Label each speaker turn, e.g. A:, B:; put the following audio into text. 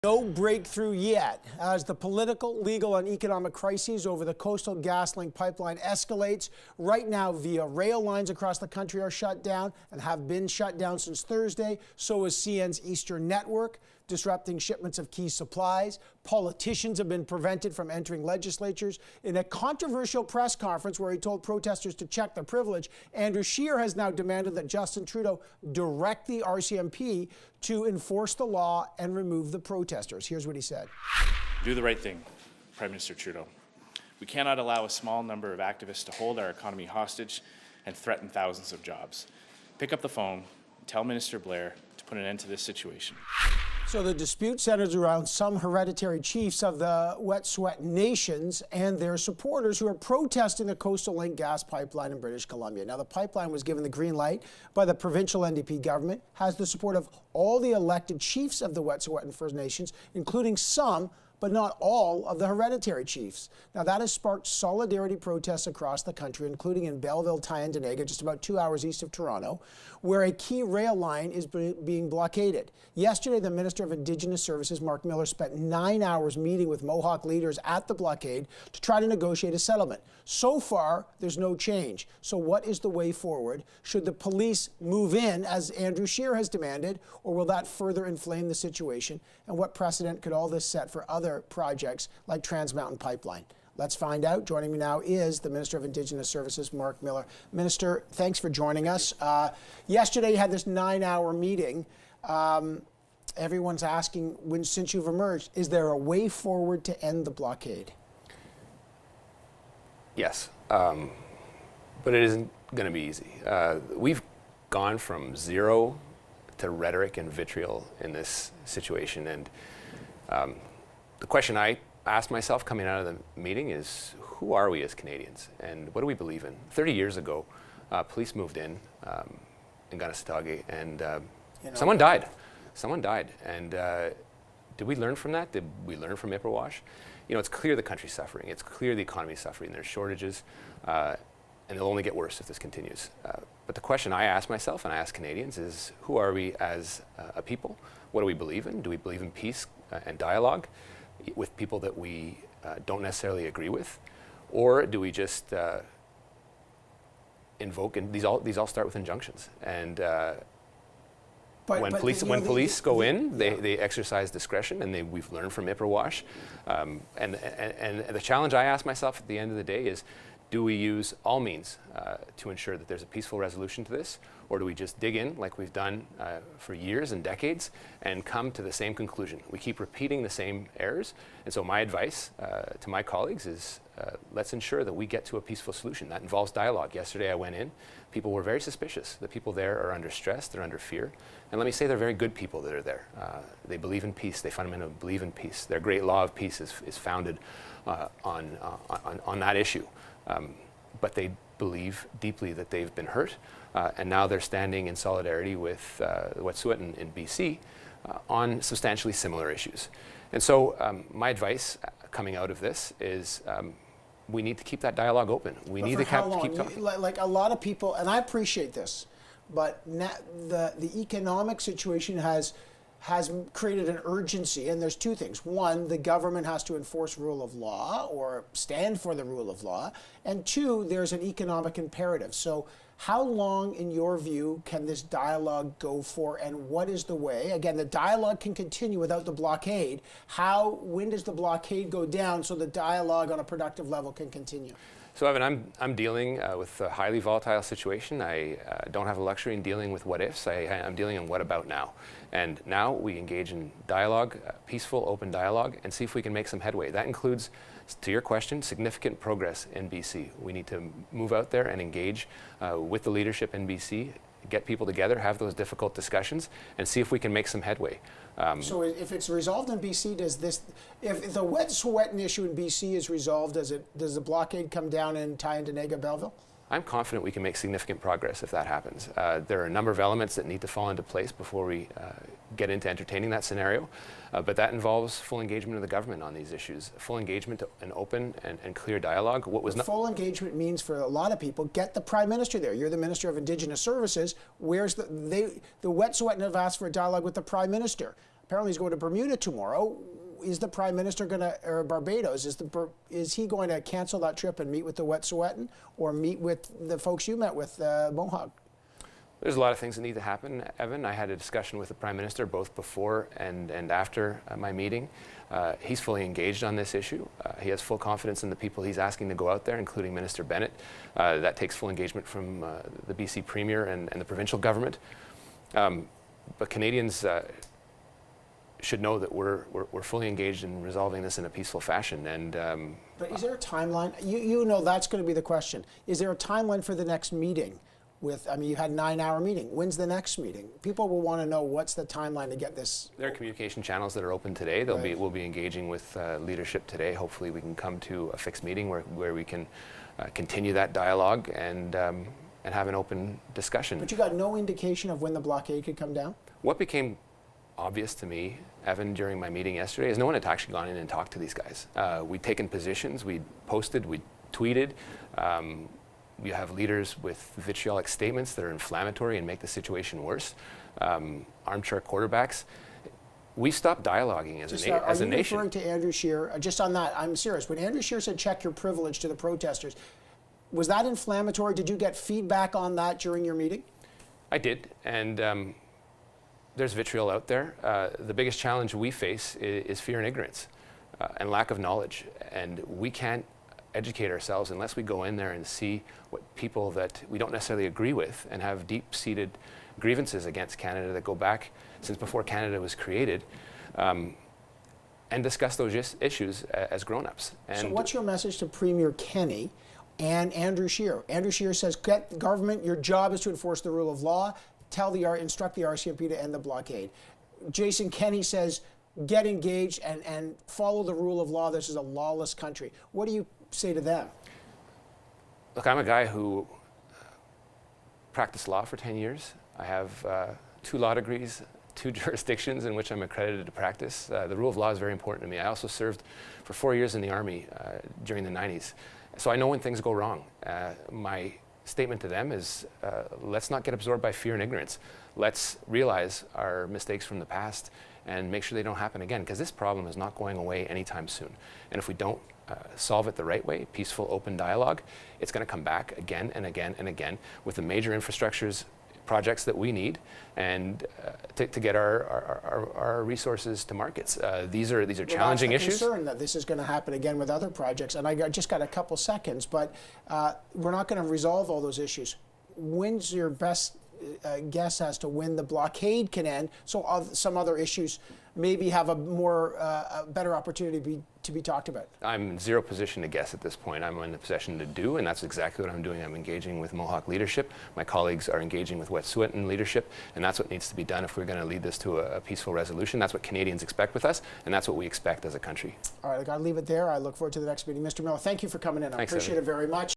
A: No breakthrough yet as the political, legal, and economic crises over the Coastal GasLink pipeline escalates. Right now, via rail lines across the country are shut down and have been shut down since Thursday. So is CN's Eastern Network, disrupting shipments of key supplies. Politicians have been prevented from entering legislatures. In a controversial press conference where he told protesters to check their privilege, Andrew Scheer has now demanded that Justin Trudeau direct the RCMP to enforce the law and remove the protesters. Here's what he said.
B: Do the right thing, Prime Minister Trudeau. We cannot allow a small number of activists to hold our economy hostage and threaten thousands of jobs. Pick up the phone, tell Minister Blair to put an end to this situation.
A: So the dispute centers around some hereditary chiefs of the Wet'suwet'en Nations and their supporters who are protesting the Coastal Link gas pipeline in British Columbia. Now, the pipeline was given the green light by the provincial NDP government, has the support of all the elected chiefs of the Wet'suwet'en First Nations, including some, but not all, of the hereditary chiefs. Now, that has sparked solidarity protests across the country, including in Belleville, Tyendinaga, just about 2 hours east of Toronto, where a key rail line is being blockaded. Yesterday, the Minister of Indigenous Services, Marc Miller, spent 9 hours meeting with Mohawk leaders at the blockade to try to negotiate a settlement. So far, there's no change. So what is the way forward? Should the police move in, as Andrew Scheer has demanded, or will that further inflame the situation? And what precedent could all this set for other projects like Trans Mountain Pipeline? Let's find out. Joining me now is the Minister of Indigenous Services, Marc Miller. Minister, thanks for joining us. Yesterday, you had this 9-hour meeting. Everyone's asking, since you've emerged, is there a way forward to end the blockade?
C: Yes, but it isn't going to be easy. We've gone from zero to rhetoric and vitriol in this situation, and the question I asked myself coming out of the meeting is, who are we as Canadians, and what do we believe in? 30 years ago, police moved in Ganasatagi, and someone died. Someone died, and did we learn from that? Did we learn from Ipperwash? You know, it's clear the country's suffering. It's clear the economy's suffering. There's shortages, and they'll only get worse if this continues. But the question I ask myself and I ask Canadians is, who are we as a people? What do we believe in? Do we believe in peace and dialogue with people that we don't necessarily agree with? Or do we just invoke, and these all start with injunctions. And when police go in, they exercise discretion, and we've learned from Ipperwash. And the challenge I ask myself at the end of the day is, do we use all means to ensure that there's a peaceful resolution to this, or do we just dig in like we've done for years and decades and come to the same conclusion? We keep repeating the same errors, and so my advice to my colleagues is let's ensure that we get to a peaceful solution. That involves dialogue. Yesterday I went in, people were very suspicious. The people there are under stress, they're under fear, and let me say they're very good people that are there. They believe in peace, they fundamentally believe in peace. Their great law of peace is founded on that issue. But they believe deeply that they've been hurt, and now they're standing in solidarity with the Wet'suwet'en in BC on substantially similar issues. And so my advice coming out of this is we need to keep that dialogue open. We need to keep talking.
A: Like a lot of people, and I appreciate this, but the economic situation has created an urgency, and there's two things. One, the government has to enforce rule of law or stand for the rule of law, and two, there's an economic imperative. So how long, in your view, can this dialogue go for, and what is the way? Again, the dialogue can continue without the blockade. When does the blockade go down so the dialogue on a productive level can continue?
C: So, Evan, I'm dealing with a highly volatile situation. I don't have a luxury in dealing with what ifs. I'm dealing in what about now. And now we engage in dialogue, peaceful, open dialogue, and see if we can make some headway. That includes, to your question, significant progress in BC. We need to move out there and engage with the leadership in BC, get people together, have those difficult discussions, and see if we can make some headway.
A: So if it's resolved in BC, if the Wet'suwet'en issue in BC is resolved, does the blockade come down in Tyendinaga, Belleville?
C: I'm confident we can make significant progress if that happens. There are a number of elements that need to fall into place before we get into entertaining that scenario, but that involves full engagement of the government on these issues, full engagement and open and clear dialogue.
A: Full engagement means, for a lot of people, get the Prime Minister there. You're the Minister of Indigenous Services. Where's the Wet'suwet'en have asked for a dialogue with the Prime Minister. apparently he's going to Bermuda tomorrow. Is the Prime Minister going to, or Barbados, is he going to cancel that trip and meet with the Wet'suwet'en or meet with the folks you met with, Mohawk?
C: There's a lot of things that need to happen, Evan. I had a discussion with the Prime Minister both before and after my meeting. He's fully engaged on this issue. He has full confidence in the people he's asking to go out there, including Minister Bennett. That takes full engagement from the BC Premier and the provincial government. But Canadians should know that we're fully engaged in resolving this in a peaceful fashion. And
A: but is there a timeline? You know that's going to be the question. Is there a timeline for the next meeting? I mean, you had a 9-hour meeting. When's the next meeting? People will want to know what's the timeline to get this.
C: There are communication channels that are open today. We'll be engaging with leadership today. Hopefully we can come to a fixed meeting where we can continue that dialogue and have an open discussion.
A: But you got no indication of when the blockade could come down? What
C: became obvious to me, Evan, during my meeting yesterday is no one had actually gone in and talked to these guys. We'd taken positions, we'd posted, we'd tweeted. You have leaders with vitriolic statements that are inflammatory and make the situation worse. Armchair quarterbacks. We stopped dialoguing as a nation.
A: Are you referring to Andrew Scheer? Just on that, I'm serious. When Andrew Scheer said check your privilege to the protesters, was that inflammatory? Did you get feedback on that during your meeting?
C: I did, and there's vitriol out there. The biggest challenge we face is fear and ignorance and lack of knowledge, and we can't educate ourselves unless we go in there and see what people that we don't necessarily agree with and have deep-seated grievances against Canada that go back since before Canada was created, and discuss those issues as grown-ups.
A: So what's your message to Premier Kenney and Andrew Scheer? Andrew Scheer says, get the government, your job is to enforce the rule of law, instruct the RCMP to end the blockade. Jason Kenney says, get engaged and follow the rule of law. This is a lawless country. What do you say to them?
C: Look, I'm a guy who practiced law for 10 years. I have 2 law degrees, 2 jurisdictions in which I'm accredited to practice. The rule of law is very important to me. I also served for 4 years in the Army during the 90s. So I know when things go wrong. My statement to them is let's not get absorbed by fear and ignorance. Let's realize our mistakes from the past and make sure they don't happen again, because this problem is not going away anytime soon. And if we don't solve it the right way, peaceful, open dialogue, it's going to come back again and again and again with the major infrastructures projects that we need and to get our resources to markets. These are challenging issues.
A: I'm concerned that this is going to happen again with other projects, and I just got a couple seconds, but we're not going to resolve all those issues. When's your best guess as to when the blockade can end, so some other issues maybe have a better opportunity to be talked about?
C: I'm in zero position to guess at this point. I'm in a position to do, and that's exactly what I'm doing. I'm engaging with Mohawk leadership. My colleagues are engaging with Wet'suwet'en leadership, and that's what needs to be done if we're going to lead this to a peaceful resolution. That's what Canadians expect with us, and that's what we expect as a country.
A: All right, I got to leave it there. I look forward to the next meeting. Mr. Miller, thank you for coming in. I appreciate it very much.